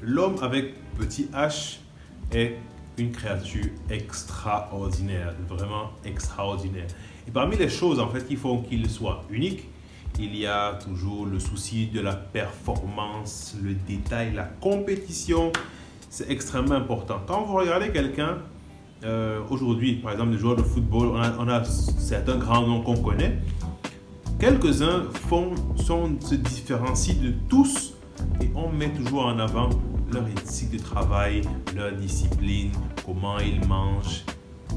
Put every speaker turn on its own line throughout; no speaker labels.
L'homme avec petit H est une créature extraordinaire, vraiment extraordinaire. Et parmi les choses en fait qui font qu'il soit unique, il y a toujours le souci de la performance, le détail, la compétition. C'est extrêmement important. Quand vous regardez quelqu'un, aujourd'hui, par exemple, les joueurs de football, on a certains grands noms qu'on connaît. Quelques-uns se différencient de tous et on met toujours en avant leur éthique de travail, leur discipline, comment ils mangent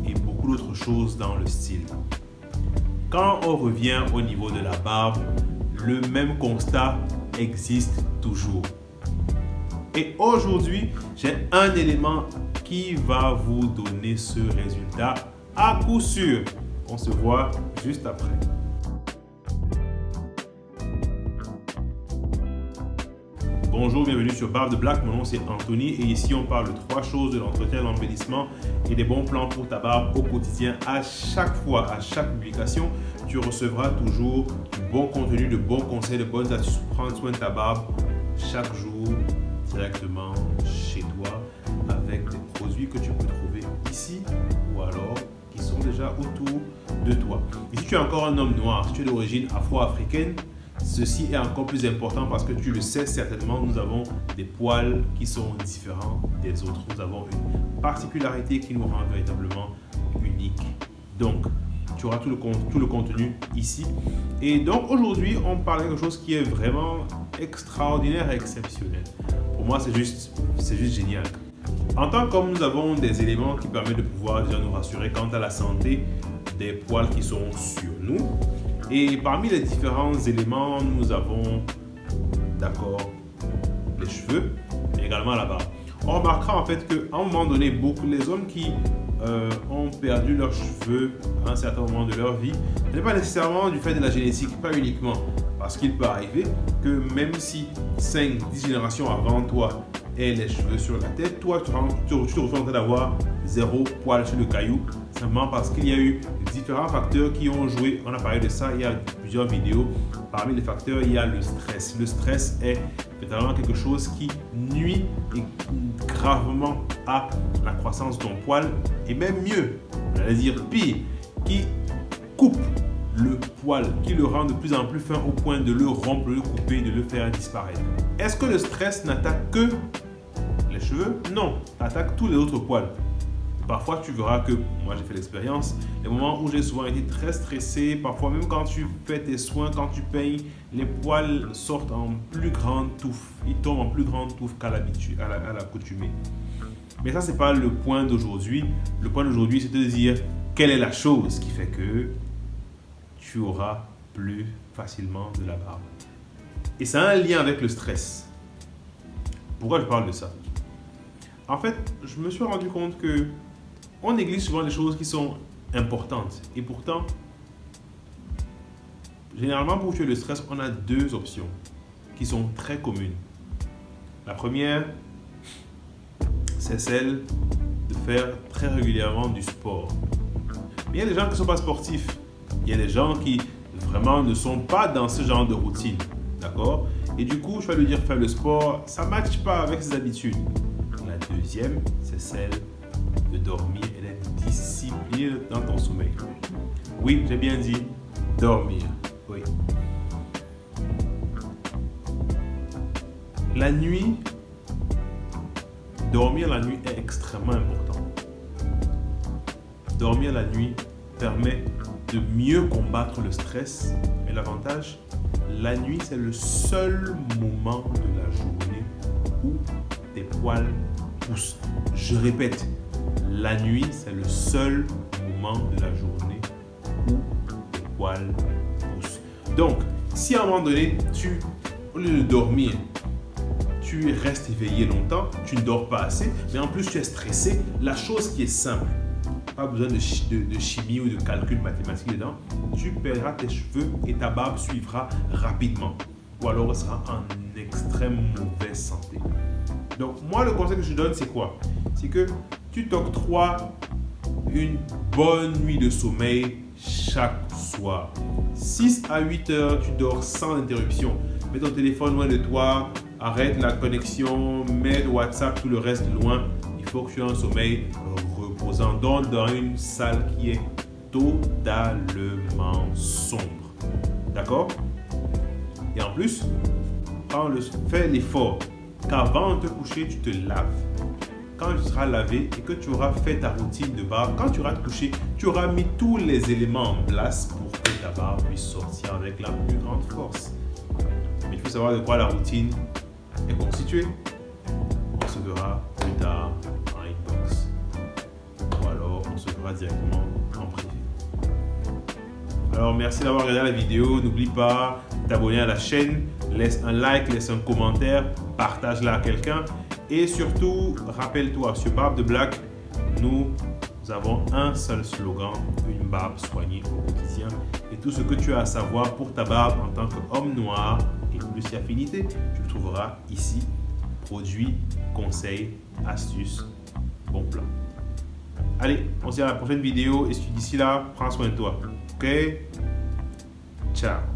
et beaucoup d'autres choses dans le style. Quand on revient au niveau de la barbe, le même constat existe toujours. Et aujourd'hui, j'ai un élément qui va vous donner ce résultat à coup sûr. On se voit juste après. Bonjour, bienvenue sur Barbe de Black, mon nom c'est Anthony et ici on parle de 3 choses de l'entretien, l'embellissement et des bons plans pour ta barbe au quotidien. À chaque fois, à chaque publication, tu recevras toujours du bon contenu, de bons conseils, de bonnes astuces pour prendre soin de ta barbe chaque jour directement chez toi avec des produits que tu peux trouver ici ou alors qui sont déjà autour de toi. Et si tu es encore un homme noir, si tu es d'origine afro-africaine, ceci est encore plus important parce que tu le sais certainement, nous avons des poils qui sont différents des autres. Nous avons une particularité qui nous rend véritablement unique. Donc, tu auras tout le contenu ici. Et donc, aujourd'hui, on parle de quelque chose qui est vraiment extraordinaire et exceptionnel. Pour moi, c'est juste génial. En tant qu'homme, nous avons des éléments qui permettent de pouvoir déjà nous rassurer quant à la santé des poils qui sont sur nous. Et parmi les différents éléments, nous avons, d'accord, les cheveux, mais également la barbe. On remarquera en fait qu'à un moment donné, beaucoup les hommes qui ont perdu leurs cheveux à un certain moment de leur vie, ce n'est pas nécessairement du fait de la génétique, pas uniquement. Parce qu'il peut arriver que même si 5-10 générations avant toi aient les cheveux sur la tête, toi tu te retrouves en train d'avoir 0 poil sur le caillou, simplement parce qu'il y a eu différents facteurs qui ont joué. On a parlé de ça il y a plusieurs vidéos. Parmi les facteurs, il y a le stress. Le stress est vraiment quelque chose qui nuit gravement à la croissance de ton poil et même mieux, on va dire pire, qui coupe le poil, qui le rend de plus en plus fin au point de le rompre, de le couper, de le faire disparaître. Est-ce que le stress n'attaque que les cheveux? Non, attaque tous les autres poils. Parfois, tu verras que, moi j'ai fait l'expérience, les moments où j'ai souvent été très stressé, parfois même quand tu fais tes soins, quand tu peignes, les poils sortent en plus grande touffe. Ils tombent en plus grande touffe qu'à l'accoutumée. Mais ça, c'est pas le point d'aujourd'hui. Le point d'aujourd'hui, c'est de dire quelle est la chose qui fait que tu auras plus facilement de la barbe. Et ça a un lien avec le stress. Pourquoi je parle de ça? En fait, je me suis rendu compte que on néglige souvent les choses qui sont importantes. Et pourtant, généralement, pour tuer le stress, on a 2 options qui sont très communes. La première, c'est celle de faire très régulièrement du sport. Mais il y a des gens qui ne sont pas sportifs. Il y a des gens qui vraiment ne sont pas dans ce genre de routine. D'accord? Et du coup, je vais lui dire faire le sport, ça ne matche pas avec ses habitudes. La deuxième, c'est celle de dormir et d'être discipliné dans ton sommeil. Oui, j'ai bien dit dormir. Oui. La nuit, dormir la nuit est extrêmement important. Dormir la nuit permet de mieux combattre le stress. Et l'avantage, la nuit, c'est le seul moment de la journée où tes poils poussent. Je répète, la nuit, c'est le seul moment de la journée où tes poils poussent. Donc, si à un moment donné, au lieu de dormir, tu restes éveillé longtemps, tu ne dors pas assez, mais en plus tu es stressé, la chose qui est simple, pas besoin de chimie ou de calcul mathématique dedans, tu perdras tes cheveux et ta barbe suivra rapidement. Ou alors elle sera en extrême mauvaise santé. Donc moi, le conseil que je donne, c'est quoi? C'est que tu t'octroies une bonne nuit de sommeil chaque soir. 6 à 8 heures, tu dors sans interruption. Mets ton téléphone loin de toi arrête la connexion, mets le WhatsApp, tout le reste loin. Il faut que tu aies un sommeil reposant. Dors dans une salle qui est totalement sombre. D'accord? Et en plus, fais l'effort qu'avant de te coucher, tu te laves. Quand tu seras lavé et que tu auras fait ta routine de barbe, quand tu auras te couché, tu auras mis tous les éléments en place pour que ta barbe puisse sortir avec la plus grande force. Mais il faut savoir de quoi la routine est constituée. On se verra plus tard en inbox. Ou alors on se verra directement en privé. Alors merci d'avoir regardé la vidéo. N'oublie pas de t'abonner à la chaîne. Laisse un like, laisse un commentaire, partage-la à quelqu'un. Et surtout, rappelle-toi, sur Barbe de Black, nous avons un seul slogan, une barbe soignée au quotidien. Et tout ce que tu as à savoir pour ta barbe en tant qu'homme noir et plus si affinité, tu le trouveras ici. Produits, conseils, astuces, bon plan. Allez, on se dit à la prochaine vidéo et d'ici là, prends soin de toi. Ok? Ciao.